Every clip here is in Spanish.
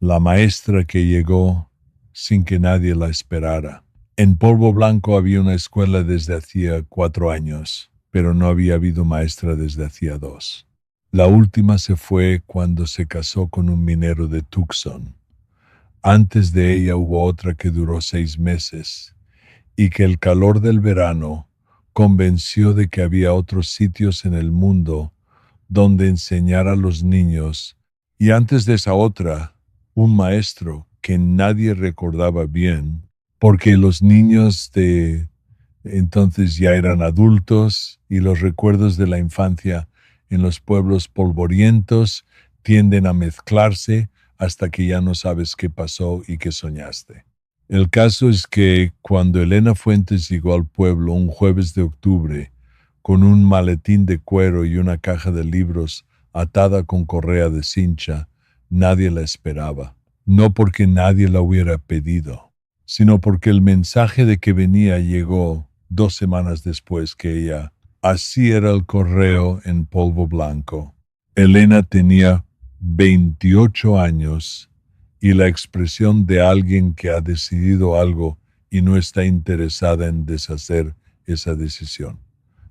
la maestra que llegó sin que nadie la esperara. En Polvo Blanco había una escuela desde hacía 4 años, pero no había habido maestra desde hacía 2. La última se fue cuando se casó con un minero de Tucson. Antes de ella hubo otra que duró 6 meses, y que el calor del verano convenció de que había otros sitios en el mundo donde enseñar a los niños, y antes de esa otra, un maestro que nadie recordaba bien, porque los niños de entonces ya eran adultos y los recuerdos de la infancia en los pueblos polvorientos tienden a mezclarse hasta que ya no sabes qué pasó y qué soñaste. El caso es que cuando Elena Fuentes llegó al pueblo un jueves de octubre, con un maletín de cuero y una caja de libros atada con correa de cincha, nadie la esperaba. No porque nadie la hubiera pedido, sino porque el mensaje de que venía llegó 2 semanas después que ella. Así era el correo en Polvo Blanco. Elena tenía 28 años y la expresión de alguien que ha decidido algo y no está interesada en deshacer esa decisión.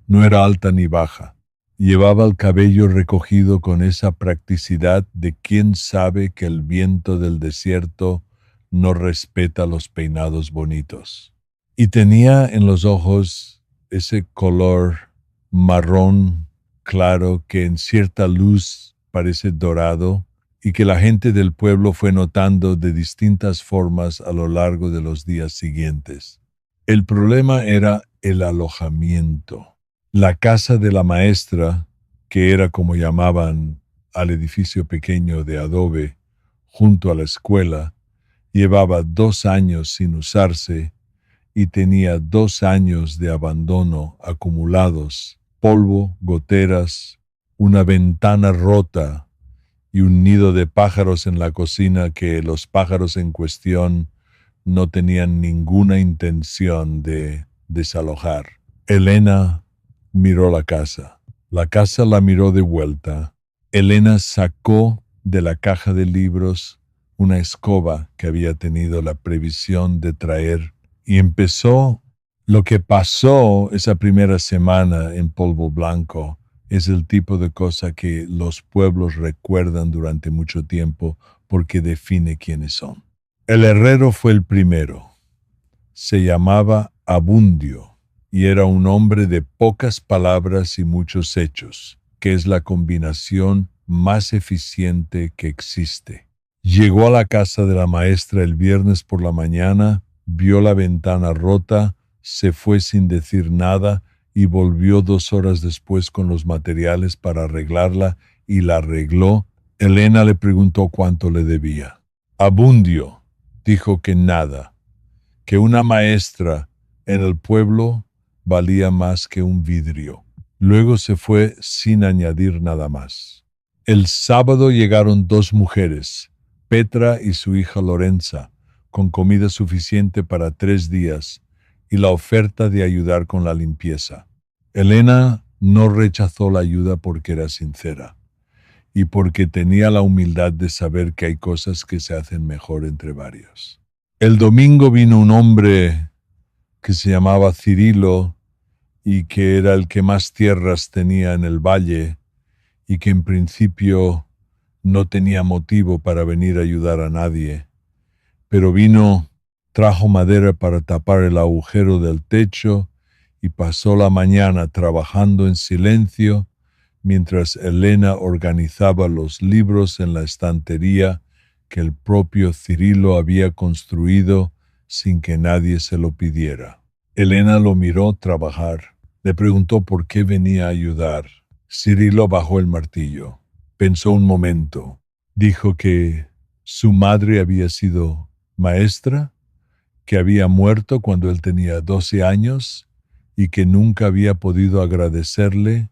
No era alta ni baja. Llevaba el cabello recogido con esa practicidad de quien sabe que el viento del desierto no respeta los peinados bonitos. Y tenía en los ojos ese color marrón claro que en cierta luz parece dorado y que la gente del pueblo fue notando de distintas formas a lo largo de los días siguientes. El problema era el alojamiento. La casa de la maestra, que era como llamaban al edificio pequeño de adobe junto a la escuela, llevaba 2 años sin usarse y tenía 2 años de abandono acumulados, polvo, goteras, una ventana rota y un nido de pájaros en la cocina que los pájaros en cuestión no tenían ninguna intención de desalojar. Elena miró la casa. La casa la miró de vuelta. Elena sacó de la caja de libros una escoba que había tenido la previsión de traer y empezó. Lo que pasó esa primera semana en Polvo Blanco es el tipo de cosa que los pueblos recuerdan durante mucho tiempo porque define quiénes son. El herrero fue el primero. Se llamaba Abundio y era un hombre de pocas palabras y muchos hechos, que es la combinación más eficiente que existe. Llegó a la casa de la maestra el viernes por la mañana, vio la ventana rota, se fue sin decir nada y volvió 2 horas después con los materiales para arreglarla y la arregló. Elena le preguntó cuánto le debía. Abundio dijo que nada, que una maestra en el pueblo valía más que un vidrio. Luego se fue sin añadir nada más. El sábado llegaron 2 mujeres, Petra y su hija Lorenza, con comida suficiente para 3 días y la oferta de ayudar con la limpieza. Elena no rechazó la ayuda porque era sincera y porque tenía la humildad de saber que hay cosas que se hacen mejor entre varios. El domingo vino un hombre que se llamaba Cirilo y que era el que más tierras tenía en el valle y que en principio no tenía motivo para venir a ayudar a nadie, pero vino, trajo madera para tapar el agujero del techo y pasó la mañana trabajando en silencio mientras Elena organizaba los libros en la estantería que el propio Cirilo había construido sin que nadie se lo pidiera. Elena lo miró trabajar. Le preguntó por qué venía a ayudar. Cirilo bajó el martillo. Pensó un momento. Dijo que su madre había sido maestra, que había muerto cuando él tenía 12 años y que nunca había podido agradecerle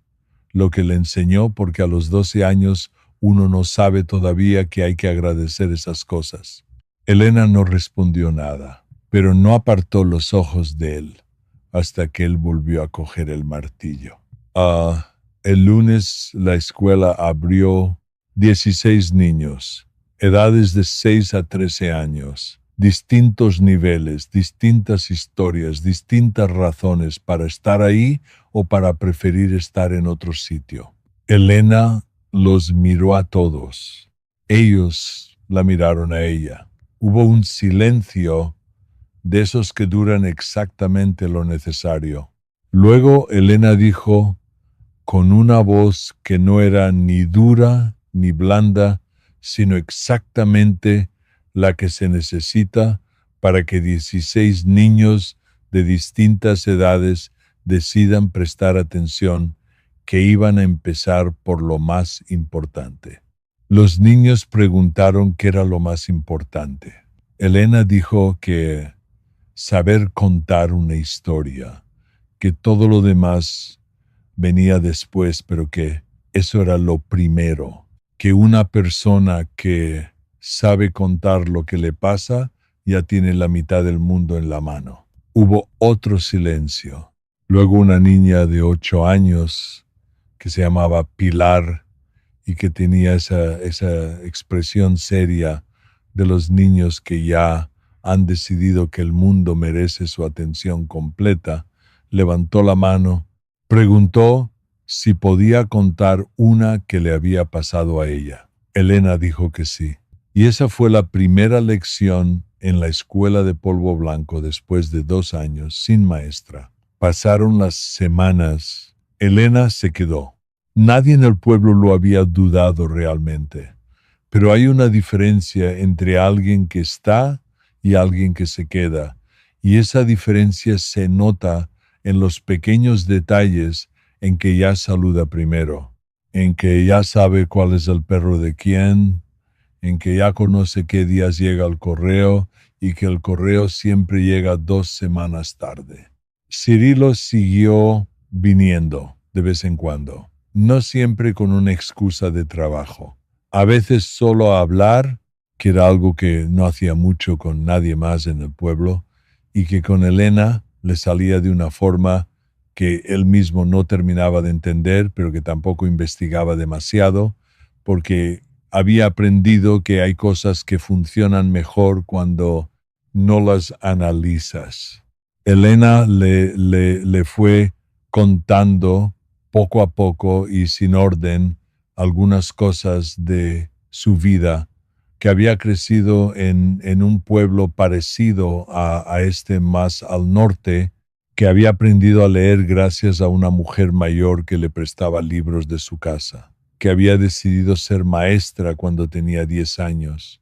lo que le enseñó porque a los 12 años uno no sabe todavía que hay que agradecer esas cosas. Elena no respondió nada, pero no apartó los ojos de él hasta que él volvió a coger el martillo. El lunes la escuela abrió 16 niños, edades de 6 a 13 años, distintos niveles, distintas historias, distintas razones para estar ahí o para preferir estar en otro sitio. Elena los miró a todos. Ellos la miraron a ella. Hubo un silencio de esos que duran exactamente lo necesario. Luego Elena dijo, con una voz que no era ni dura ni blanda, sino exactamente la que se necesita para que 16 niños de distintas edades decidan prestar atención, que iban a empezar por lo más importante. Los niños preguntaron qué era lo más importante. Elena dijo que saber contar una historia, que todo lo demás venía después, pero que eso era lo primero, que una persona que sabe contar lo que le pasa ya tiene la mitad del mundo en la mano. Hubo otro silencio. Luego una niña de 8 años que se llamaba Pilar y que tenía esa expresión seria de los niños que ya han decidido que el mundo merece su atención completa, levantó la mano, preguntó si podía contar una que le había pasado a ella. Elena dijo que sí. Y esa fue la primera lección en la escuela de Polvo Blanco después de 2 años sin maestra. Pasaron las semanas. Elena se quedó. Nadie en el pueblo lo había dudado realmente. Pero hay una diferencia entre alguien que está y alguien que se queda. Y esa diferencia se nota en los pequeños detalles en que ya saluda primero, en que ya sabe cuál es el perro de quién, en que ya conoce qué días llega el correo y que el correo siempre llega 2 semanas tarde. Cirilo siguió viniendo de vez en cuando, no siempre con una excusa de trabajo. A veces solo a hablar, que era algo que no hacía mucho con nadie más en el pueblo, y que con Elena le salía de una forma que él mismo no terminaba de entender, pero que tampoco investigaba demasiado, porque había aprendido que hay cosas que funcionan mejor cuando no las analizas. Elena le fue contando poco a poco y sin orden algunas cosas de su vida, que había crecido en un pueblo parecido a este más al norte, que había aprendido a leer gracias a una mujer mayor que le prestaba libros de su casa, que había decidido ser maestra cuando tenía 10 años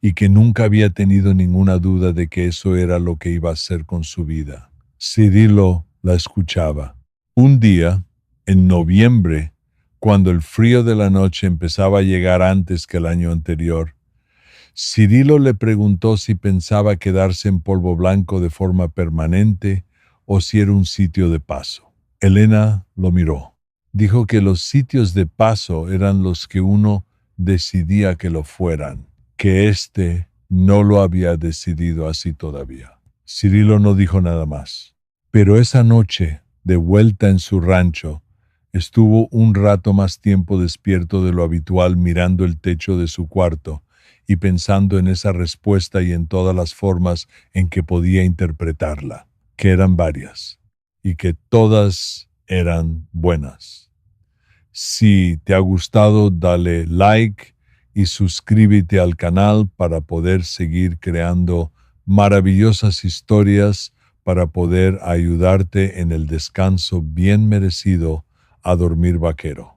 y que nunca había tenido ninguna duda de que eso era lo que iba a hacer con su vida. Cirilo la escuchaba. Un día, en noviembre, cuando el frío de la noche empezaba a llegar antes que el año anterior, Cirilo le preguntó si pensaba quedarse en Polvo Blanco de forma permanente o si era un sitio de paso. Elena lo miró. Dijo que los sitios de paso eran los que uno decidía que lo fueran, que éste no lo había decidido así todavía. Cirilo no dijo nada más. Pero esa noche, de vuelta en su rancho, estuvo un rato más tiempo despierto de lo habitual mirando el techo de su cuarto y pensando en esa respuesta y en todas las formas en que podía interpretarla, que eran varias, y que todas eran buenas. Si te ha gustado, dale like y suscríbete al canal para poder seguir creando maravillosas historias para poder ayudarte en el descanso bien merecido a dormir vaquero.